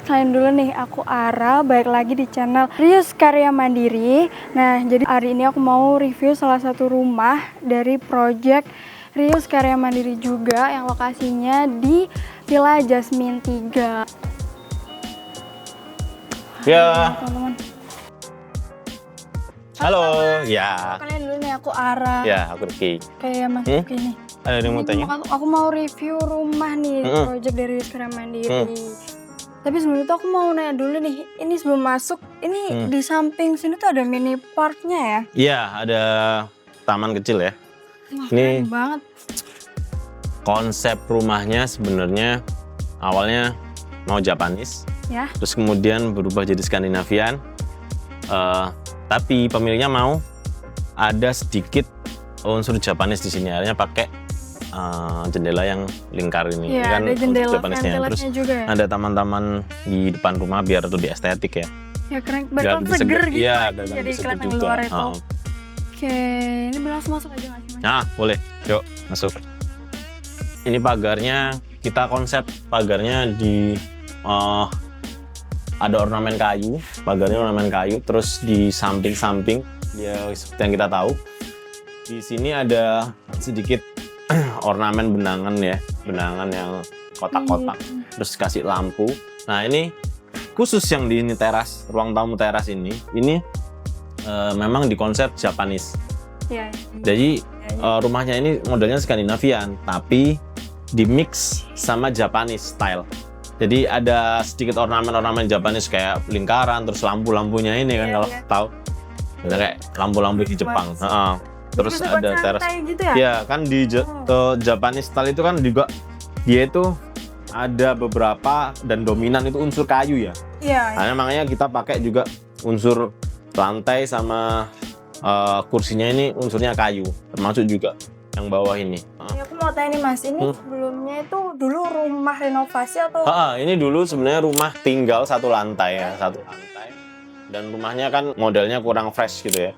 Kalian dulu nih, aku Ara, balik lagi di channel Rius Karya Mandiri. Nah, jadi hari ini aku mau review salah satu rumah dari project Rius Karya Mandiri juga, yang lokasinya di Villa Jasmine 3. Ya. Teman-teman. Halo, ya. Kalian dulu nih, aku Ara. Ya, aku Riki. Kayak masuk ini. Ada yang mau tanya? Aku mau review rumah nih, project dari Rius Karya Mandiri. Tapi sebelum itu aku mau nanya dulu nih, ini sebelum masuk, ini di samping sini tuh ada mini parknya ya? Iya, ada taman kecil ya. Wah, ini keren banget. Konsep rumahnya sebenarnya awalnya mau Japanese, Ya. terus kemudian berubah jadi Skandinavian. Tapi pemiliknya mau ada sedikit unsur Japanese di sini, akhirnya pakai jendela yang lingkar ini. Iya, kan ada jendela Japanesnya. Terus juga ya? ada taman-taman di depan rumah biar lebih estetik ya. Ya keren, bakal seger gitu. Iya, jadi seger kelihatan juga. luar itu. Oke, ini langsung masuk aja nggak sih, Mas? Nah, boleh. Yuk, masuk. Ini pagarnya, kita konsep pagarnya di ada ornamen kayu, pagarnya ornamen kayu, terus di samping-samping ya seperti yang kita tahu. Di sini ada sedikit ornamen benangan ya, benangan yang kotak-kotak, terus kasih lampu. Nah, ini khusus yang di ini teras, ruang tamu teras ini memang di konsep Japanese. Iya. Jadi rumahnya ini modelnya Skandinavian, tapi di mix sama Japanese style. Jadi ada sedikit ornamen-ornamen Japanese kayak lingkaran, terus lampu-lampunya ini kan kalau tahu, kayak lampu-lampu di Jepang. Terus ada teras. Gitu ya? Ya kan di Japanese style itu kan juga dia itu ada beberapa dan dominan itu unsur kayu ya. Iya. Nah, makanya kita pakai juga unsur lantai sama kursinya ini unsurnya kayu, termasuk juga yang bawah ini. Ya, aku mau tanya nih Mas, ini sebelumnya itu dulu rumah renovasi atau? Ini dulu sebenarnya rumah tinggal satu lantai ya, satu lantai. Dan rumahnya kan modelnya kurang fresh gitu ya,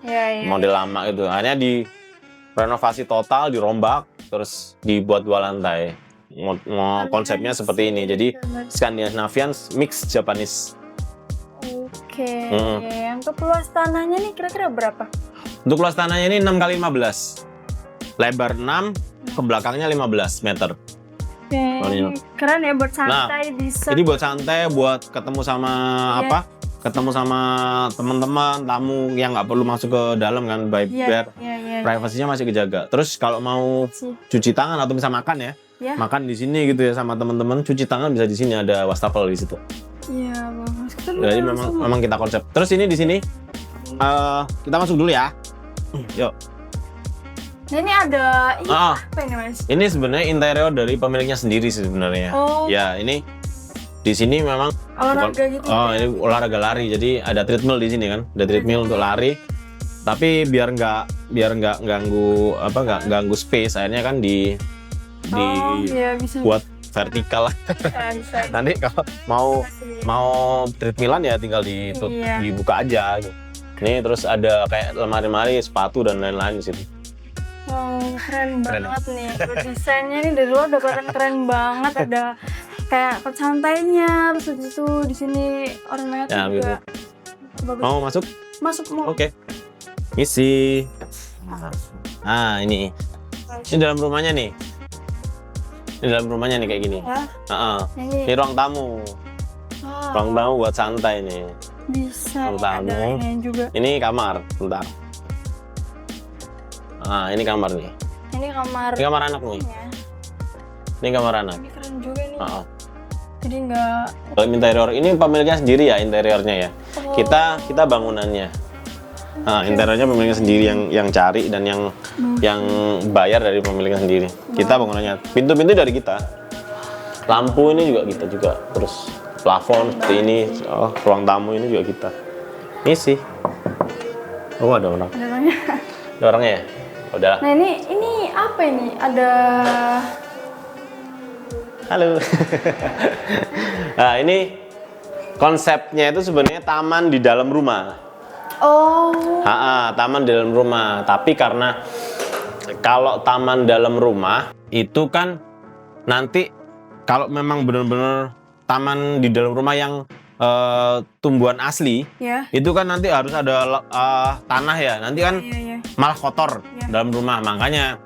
model lama gitu. Akhirnya di renovasi total, dirombak, terus dibuat 2 lantai. Konsepnya seperti ini, jadi Skandinavian mix Japanese. Oke, untuk luas tanahnya nih kira-kira berapa? Untuk luas tanahnya ini 6 x 15, lebar 6, ke belakangnya 15 meter. Keren ya buat santai. Bisa. Ini buat santai, buat ketemu sama ketemu sama teman-teman, tamu yang nggak perlu masuk ke dalam kan, biar privasinya masih kejaga. Terus kalau mau cuci tangan atau bisa makan ya, makan di sini gitu ya sama teman-teman, cuci tangan bisa di sini, ada wastafel di situ. Iya, bagus. Jadi memang kita konsep. Terus ini di sini kita masuk dulu ya. Yuk. Nah, ini ada apa ini Mas? Ini sebenarnya interior dari pemiliknya sendiri sih sebenarnya. Ya, ini di sini memang olahraga gitu. Ini olahraga lari. Jadi ada treadmill di sini kan. Ada treadmill untuk lari. Tapi biar nggak ganggu ganggu space, akhirnya kan buat vertikal. Nanti kalau mau treadmillan ya tinggal dibuka aja. Ini terus ada kayak lemari-lemari, sepatu dan lain-lain di situ. Wow, keren banget nih. Desainnya ini dari luar udah keren banget. Ada kayak santainya, terus itu di sini ornamennya juga bagus. Mau masuk? Masuk mau. Oke. Isi. Nah, ini dalam rumahnya nih. Ini dalam rumahnya nih kayak gini. Ini ruang tamu. Ruang tamu buat santai nih. Bisa. Ruang tamu. Ini juga. Ini kamar, bentar. Ini kamar nih. Ini kamar. Ini kamar anak nih. Ini kamar anak. Ini keren juga nih. Jadi nggak. Kalau interior ini pemiliknya sendiri ya interiornya ya. Kita bangunannya. Nah, interiornya pemiliknya sendiri yang cari dan yang bayar dari pemiliknya sendiri. Kita bangunannya. Pintu-pintu dari kita. Lampu ini juga kita juga. Terus plafon seperti ini. Oh, ruang tamu ini juga kita. Ini sih. Oh, ada orang. Ada orangnya. Ada orangnya ya? Udah. Nah ini apa ini? Ada. Halo. Nah, ini konsepnya itu sebenarnya taman di dalam rumah. Oh. Taman di dalam rumah. Tapi karena kalau taman dalam rumah itu kan nanti kalau memang benar-benar taman di dalam rumah yang tumbuhan asli, Ya. itu kan nanti harus ada tanah ya. Nanti kan Iya. malah kotor dalam rumah. Makanya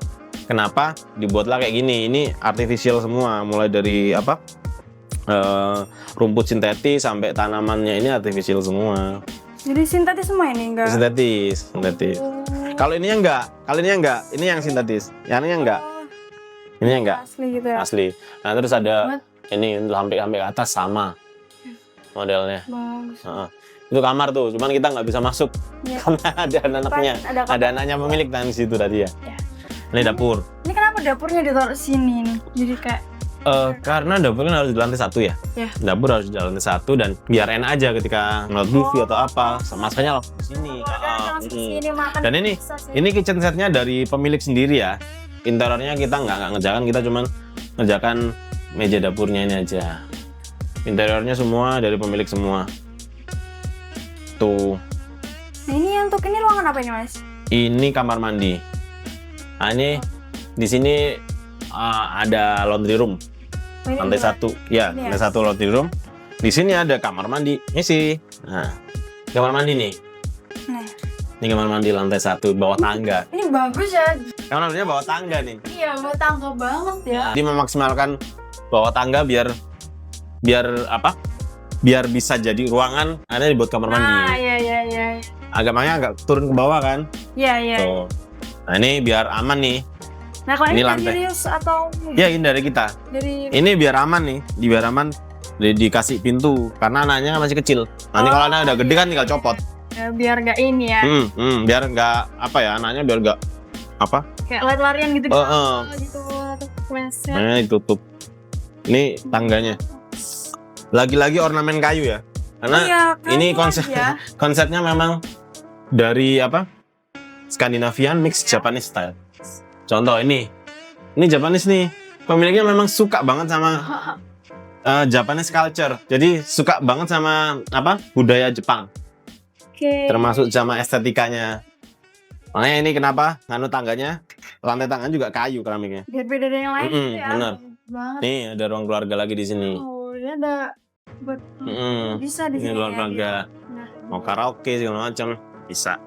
kenapa dibuatlah kayak gini. Ini artificial semua, mulai dari rumput sintetis sampai tanamannya ini artificial semua. Jadi sintetis semua ini enggak? Sintetis. Kalau ininya enggak, ini yang sintetis. Yang ini enggak. Ini enggak. Asli gitu ya. Asli. Nah, terus ada ini sampai ke atas sama modelnya. Bagus. Itu kamar tuh, cuman kita nggak bisa masuk Ya. karena ada anaknya. Ada Ada anaknya pemilik di situ tadi ya. Ya. Ini dapur. Ini kenapa dapurnya ditaruh sini nih? Jadi kayak Karena dapur kan harus di lantai 1 ya. Ya. Dapur harus di lantai 1 dan biar enak aja ketika ngeliat TV atau apa, masanya langsung di sini. langsung sini makan. Dan ini kitchen setnya dari pemilik sendiri ya. Interiornya kita nggak ngerjakan, kita cuman ngerjakan meja dapurnya ini aja. Interiornya semua dari pemilik semua. Tuh. Nah, ini untuk ini ruangan apa ini, Mas? Ini kamar mandi. Nah, ini di sini ada laundry room. Oh, ini Lantai dua. 1. Ya, Ini ya? lantai 1 laundry room. Di sini ada kamar mandi. Ini sih. Nah, kamar mandi nih. Nah, Ini kamar mandi lantai 1 bawah tangga. ini bagus ya. Kamar mandinya bawah tangga nih. Iya, buat tangga banget ya. Jadi memaksimalkan bawah tangga biar biar bisa jadi ruangan. Ada dibuat kamar mandi. Nah, iya. Agak turun ke bawah kan. Iya. Tuh. Nah, ini biar aman nih. Nah, kalau Ini ini lantai. Rius atau Ya, ini dari kita. dari Ini biar aman nih, biar aman dikasih pintu karena anaknya masih kecil. Nanti kalau anaknya udah gede kan tinggal copot. ya, biar nggak ini ya. Biar nggak anaknya biar nggak Kayak lari-larian gitu gitu. Mesnya. Nah, ditutup. Ini tangganya. Lagi-lagi ornamen kayu ya. Karena Iya, ini keren ya. konsepnya memang dari Scandinavian mix Japanese style. Contoh ini Japanese nih. Pemiliknya memang suka banget sama Japanese culture. Jadi suka banget sama budaya Jepang. Oke. Termasuk sama estetikanya. Makanya ini kenapa nganu tangganya, lantai tangan juga kayu keramiknya. Biar beda dari yang lain gitu ya. Bener. Banget. Nih ada ruang keluarga lagi di sini. Oh, ini ada buat bisa di Ini sini. ruang ya, keluarga. Nah, Mau karaoke segala macam bisa.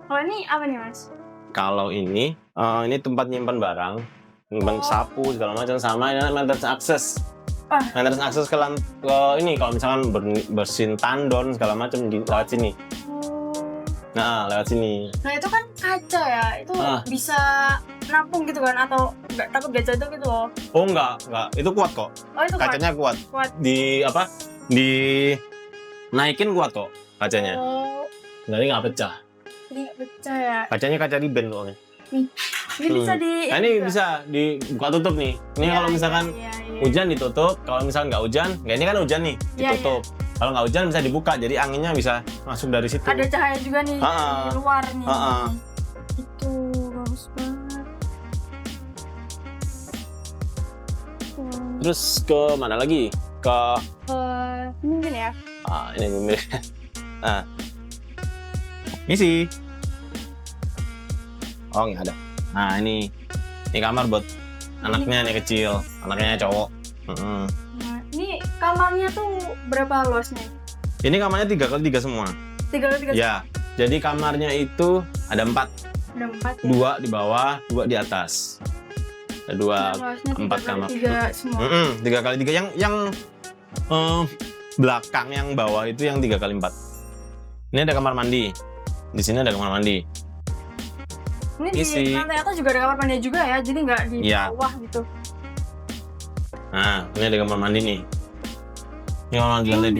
kalau ini apa nih, Mas? Kalau ini tempat nyimpan barang, nyimpan sapu segala macam, sama ini maintenance access. Maintenance access ke ini kalau misalkan bersihin tandon segala macam lewat sini. Nah, lewat sini. Nah, itu kan kaca ya. Itu bisa nampung gitu kan atau enggak takut gak jatuh gitu loh. Oh, enggak. Itu kuat kok. Oh, itu Kacanya kuat. kuat. Di naikin kuat kok kacanya. Oh, Jadi nggak pecah. ini nggak pecah ya. Kacanya kaca riben kok. Ini bisa di Nah, ini bisa dibuka tutup nih. Ini kalau misalkan hujan ditutup, kalau misalkan nggak hujan, ini kan hujan nih, Iya, ditutup. Kalau nggak hujan bisa dibuka, jadi anginnya bisa masuk dari situ. ada cahaya juga nih di luar nih. Itu bagus banget. Terus ke mana lagi? Ke Mungkin ya. ini mirip. Ini sih. Oh, nggak ada. Nah, ini kamar buat anaknya nih kecil, anaknya cowok. Nah, ini kamarnya tuh berapa luasnya? Ini kamarnya 3x3 semua. 3x3. Ya, jadi kamarnya itu ada 4. Ada 4 ya. 2 di bawah, 2 di atas. Ada 2, Luasnya 4 kamar. 3x3 semua. 3x3 yang belakang yang bawah itu yang 3x4. Ini ada kamar mandi. Di sini ada kamar mandi. Ini Isi. di lantai atas juga ada kamar mandi juga ya, jadi nggak di Iya. bawah gitu. Nah, ini ada kamar mandi nih. Ini orang di lantai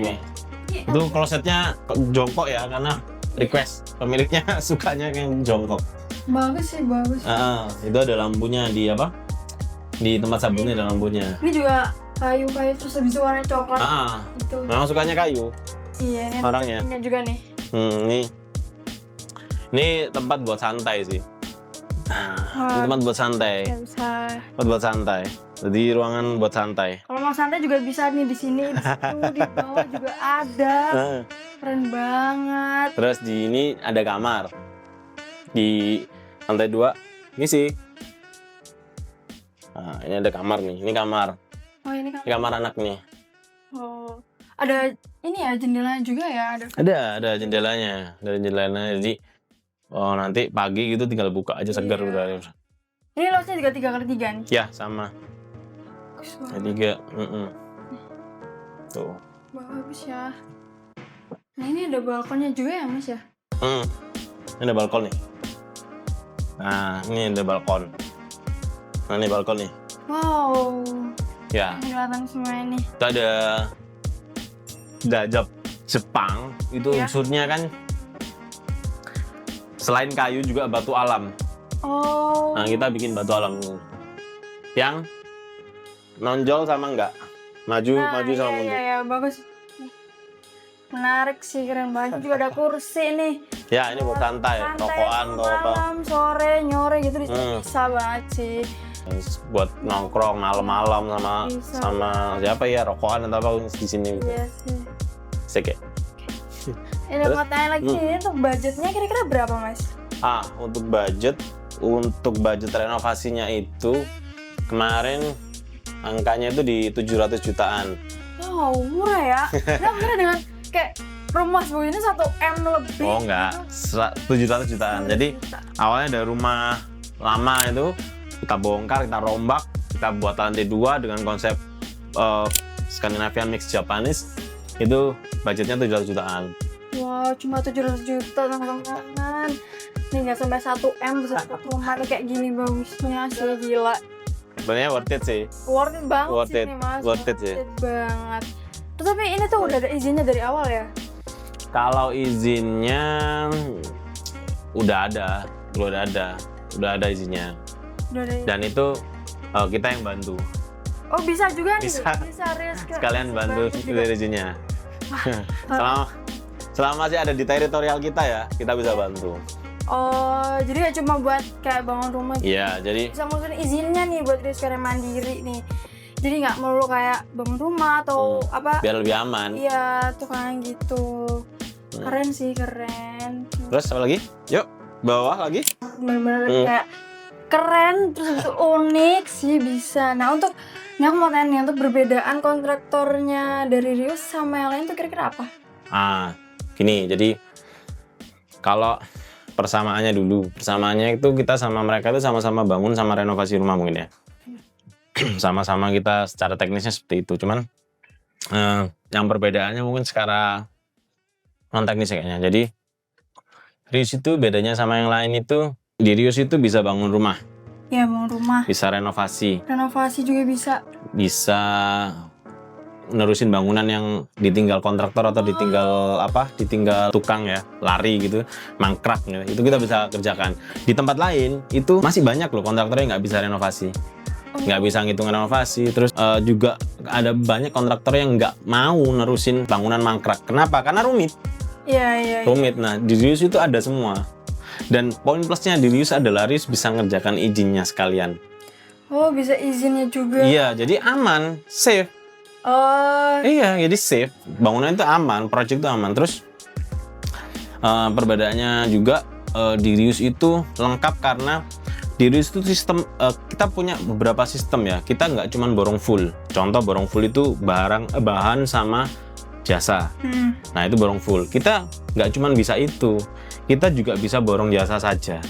2. Itu klosetnya jongkok ya, karena request pemiliknya sukanya yang jongkok. Bagus sih, bagus. Itu ada lampunya di apa? Di tempat sabunnya ada lampunya. Ini juga kayu-kayu terus habis itu warna coklat. Itu. Memang sukanya kayu. Iya, ini Orangnya. Ini juga nih. Ini tempat buat santai sih. Ini tempat buat santai. Ya, bisa. Tempat buat santai. Jadi ruangan buat santai. Kalau mau santai juga bisa nih di sini, di situ, di bawah juga ada. Keren banget. Terus di ini ada kamar. Di lantai 2 ini sih. Nah, ini ada kamar nih. Ini kamar. Oh, ini kan. Ini kamar anak nih. Oh. Ada ini ya jendelanya juga ya, ada. Ada jendelanya. Ada jendelanya. Jadi nanti pagi gitu tinggal buka aja segar udah. Ini luasnya juga 3x3 nih. Ya, sama. Bagus Ada banget. 3. Tuh. Bagus ya. Nah, ini ada balkonnya juga ya, Mas ya? Ini ada balkon nih. Nah, ini ada balkon. Nah, ini balkon nih. Wow. Ya. Ini kelihatan semua ini. Itu ada dajab Jepang. Itu Ya. unsurnya kan selain kayu juga batu alam. Oh. Nah, kita bikin batu alam yang nonjol sama enggak. Maju sama mundur. Iya, bagus. Menarik sih, keren banget. Juga ada kursi nih. Ya, ini buat santai, rokokan atau apa. Malam, sore, nyore gitu bisa banget sih. Buat nongkrong malam-malam Bisa. sama siapa ya, rokokan atau apa di sini. Iya sih. Sek ya. Ini mau tanya lagi, ini untuk budgetnya kira-kira berapa, Mas? Untuk budget renovasinya itu kemarin angkanya itu di 700 jutaan. Wow, murah ya. Nah, murah dengan kayak rumah sebelumnya 1 M lebih. Oh enggak, 700 jutaan. Jadi awalnya dari rumah lama itu kita bongkar, kita rombak, kita buat lantai 2 dengan konsep Scandinavian mix Japanese. Itu budgetnya 700 jutaan. Wow, cuma 700 juta teman-teman. Ini nggak sampai 1 M bisa dapat rumah nih kayak gini bagusnya sih, gila. Sebenarnya worth it sih. Worth it banget Worth sih it. nih, Mas. Worth it sih. Banget. Terus tapi ini tuh udah ada izinnya dari awal ya? Kalau izinnya udah ada izinnya. Udah ada. Dan itu kita yang bantu. Oh, bisa juga nih. Bisa. Rizky. Sekalian bantu juga. dari izinnya. selama masih ada di teritorial kita ya, kita bisa bantu. Oh, jadi nggak cuma buat kayak bangun rumah. Iya, jadi Bisa ngurusin izinnya nih buat Rius Karya Mandiri nih. Jadi nggak melulu kayak bangun rumah atau apa? biar lebih aman. Iya, tuh kan gitu. Keren sih, keren. Terus apa lagi? Yuk, bawah lagi. Bener-bener kayak keren, terus habis itu unik sih bisa. Nah, ini aku mau tanya nih, untuk perbedaan kontraktornya dari Rius sama yang lain tuh kira-kira apa? Gini, jadi kalau persamaannya itu kita sama mereka itu sama-sama bangun sama renovasi rumah mungkin ya. Sama-sama kita secara teknisnya seperti itu, cuman yang perbedaannya mungkin secara non teknis kayaknya. Jadi Rius itu bedanya sama yang lain itu, di Rius itu bisa bangun rumah, Ya, bangun rumah. bisa renovasi Juga bisa. Nerusin bangunan yang ditinggal kontraktor atau ditinggal tukang ya, lari gitu, mangkrak gitu. Itu kita bisa kerjakan. Di tempat lain itu masih banyak loh kontraktor yang nggak bisa renovasi. Nggak bisa ngitung renovasi. Terus juga ada banyak kontraktor yang nggak mau nerusin bangunan mangkrak. Kenapa? Karena rumit. Iya. Rumit. Nah, di Rius itu ada semua. Dan poin plusnya di Rius adalah Rius bisa ngerjakan izinnya sekalian. Oh, bisa izinnya juga. Iya, jadi aman, safe. Oh. Iya, jadi safe. Bangunan itu aman, project itu aman. Terus perbedaannya juga di Rius itu lengkap karena di Rius itu sistem kita punya beberapa sistem ya. Kita nggak cuma borong full. Contoh borong full itu bahan sama jasa. Nah, itu borong full. Kita nggak cuma bisa itu. Kita juga bisa borong jasa saja.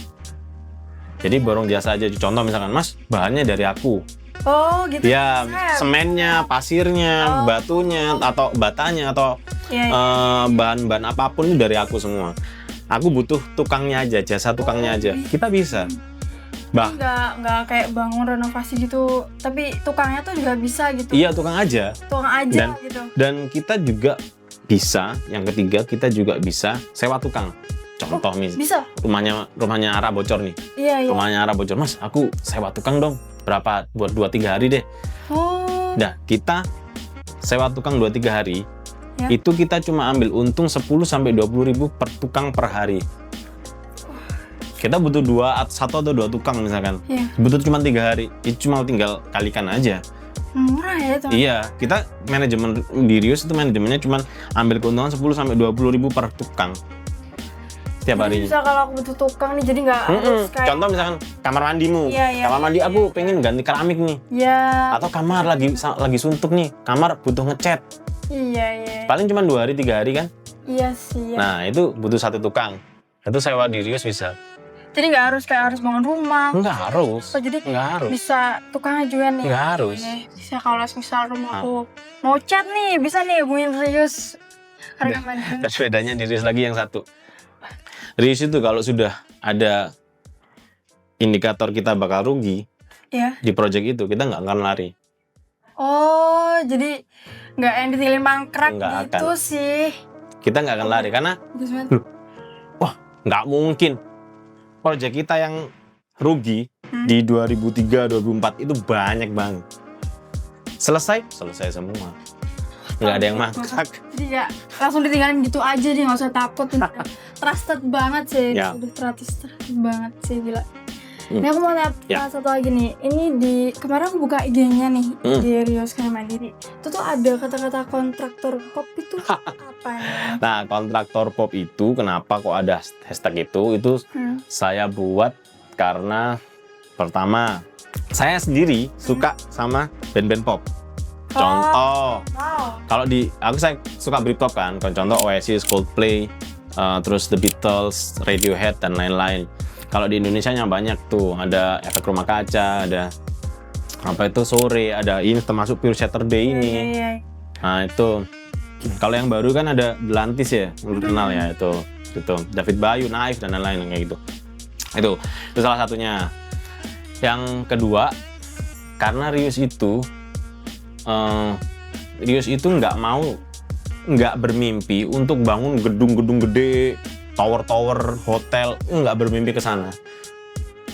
Jadi borong jasa aja. Contoh misalkan, Mas, bahannya dari aku. Oh, gitu. Ya, semennya, pasirnya, batunya, atau batanya, atau bahan-bahan apapun itu dari aku semua. Aku butuh tukangnya aja, jasa tukangnya aja. Kita bisa. Nggak kayak bangun renovasi gitu, tapi tukangnya tuh juga bisa gitu. Iya, tukang aja. Gitu. Dan kita juga bisa, yang ketiga kita juga bisa sewa tukang. Contoh bisa. Rumahnya Ara bocor nih. Iya. Rumahnya Ara bocor, Mas, aku sewa tukang dong. Berapa? Buat 2-3 hari deh. Oh. Nah, kita sewa tukang 2-3 hari. Ya. Itu kita cuma ambil untung 10-20 ribu per tukang per hari. Kita butuh 1 atau 2 tukang misalkan. Iya. Butuh cuma 3 hari. Itu cuma tinggal kalikan aja. Murah ya itu. Iya, kita manajemen di Rius itu manajemennya cuma ambil keuntungan 10-20 ribu per tukang setiap hari. Bisa kalau aku butuh tukang nih, jadi nggak harus kayak. Contoh misalkan kamar mandimu. Iya. Kamar mandi aku pengen ganti keramik nih. Iya. Atau kamar lagi suntuk nih. Kamar butuh ngecat. Iya. Paling cuma 2 hari 3 hari kan? Iya sih. Nah, itu butuh 1 tukang. Itu sewa di Rius bisa. Jadi nggak harus bangun rumah. Enggak harus. Oh, jadi Enggak harus. bisa tukangnya juga nih. Enggak harus. Bisa kalau misal rumah aku mau cat nih, bisa nih hubungin Rius Karya Mandiri. Dan bedanya di Rius lagi yang satu. Rius itu kalau sudah ada indikator kita bakal rugi Iya. di project itu, kita nggak akan lari. Oh, jadi nggak yang ditinggalin mangkrak Nggak gitu akan. sih. Kita nggak akan lari karena Bagus banget. nggak mungkin project kita yang rugi di 2003-2004 itu banyak banget. Selesai semua. Nggak ada yang mangkrak. Jadi ya langsung ditinggalin gitu aja deh, nggak usah takut. Trusted banget sih. Ya. Udah trusted banget sih, gila. Ini aku mau tanya satu lagi nih. Ini kemarin aku buka IG-nya nih di Rius Karya Mandiri. Itu tuh ada kata-kata kontraktor pop itu apa ya? Nah, kontraktor pop itu kenapa kok ada hashtag itu? Itu saya buat karena pertama saya sendiri suka sama band-band pop. Contoh, kalau saya suka Britpop kan. Contoh Oasis, Coldplay, terus The Beatles, Radiohead dan lain-lain. Kalau di Indonesia-nya banyak tuh, ada Efek Rumah Kaca, ada apa itu Sore, ada ini termasuk Pure Saturday ini. Nah itu, kalau yang baru kan ada Delantis ya, lu kenal ya itu David Bayu, Naif dan lain-lain kayak gitu. Itu salah satunya. Yang kedua, karena Rius itu nggak bermimpi untuk bangun gedung-gedung gede, tower-tower, hotel, nggak bermimpi ke sana.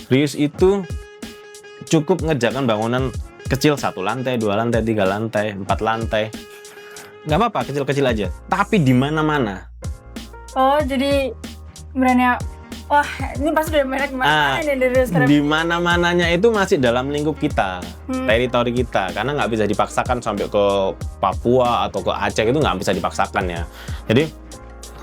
Rius itu cukup ngerjakan bangunan kecil 1 lantai, 2 lantai, 3 lantai, 4 lantai. Nggak apa-apa, kecil-kecil aja. Tapi di mana-mana. Oh, jadi brandnya, wah ini pasti udah merek mana nih dari Rius Karya. Di mana-mananya itu masih dalam lingkup kita, teritori kita. Karena nggak bisa dipaksakan sampai ke Papua atau ke Aceh, itu nggak bisa dipaksakan ya. Jadi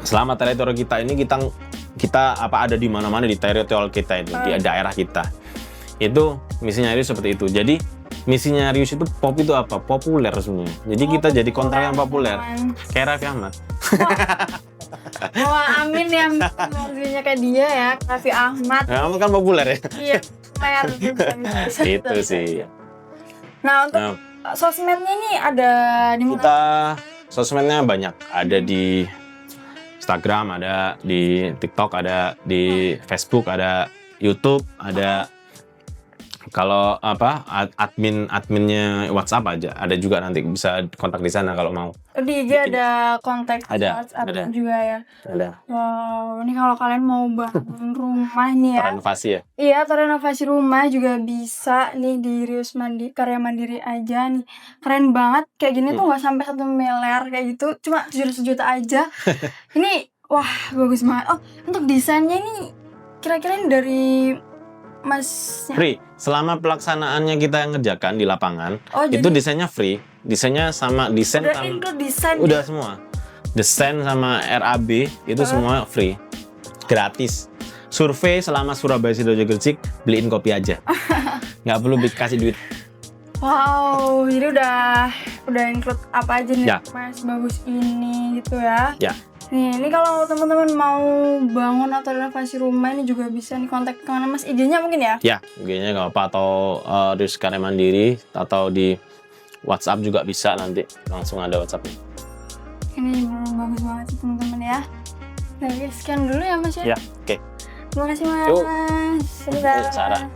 selama teritori kita ini kita ada di mana-mana di teritorial kita itu, di daerah kita. Itu misinya Rius seperti itu. Jadi misinya Rius itu pop itu apa? Populer sebenarnya. Jadi kita jadi kontrak yang populer. Kayak Raffi Ahmad. Wah, amin ya, misinya kayak dia ya, Raffi Ahmad. Kamu kan populer ya. Iya, bisa. Itu sih. Nah, untuk sosmednya nih ada di mana? Kita sosmednya banyak. Ada di Instagram, ada di TikTok, ada di Facebook, ada YouTube, ada kalau adminnya WhatsApp aja, ada juga, nanti bisa kontak di sana kalau mau. Di IG ada kontak WhatsApp juga ya. Ada. Wow, ini kalau kalian mau bangun rumah nih ya. Renovasi ya? Iya, renovasi rumah juga bisa nih di Rius Karya Mandiri aja nih. Keren banget, kayak gini tuh nggak sampai 1 miliar kayak gitu, cuma 700 juta aja. Ini wah bagus banget. Oh, untuk desainnya ini kira-kira ini dari Masnya? Free. Selama pelaksanaannya kita yang ngerjakan di lapangan, itu desainnya free. Desainnya sama desain. Udah include desain. Udah semua. Desain sama RAB itu semua free. Gratis. Survei selama Surabaya Sidoarjo Gresik, beliin kopi aja. Nggak perlu kasih duit. Wow, jadi udah include apa aja nih, Mas, bagus ini gitu ya. Ya. Nih, ini kalau teman-teman mau bangun atau renovasi rumah ini juga bisa nih kontak kemana Mas, IG-nya mungkin ya? Ya, IG-nya nggak apa, atau Rius Karya Mandiri, atau di WhatsApp juga bisa, nanti langsung ada WhatsApp-nya. Ini bagus banget sih teman-teman ya. Nah, sekian dulu ya Mas ya. Ya, oke. Terima kasih Mas. Sarah.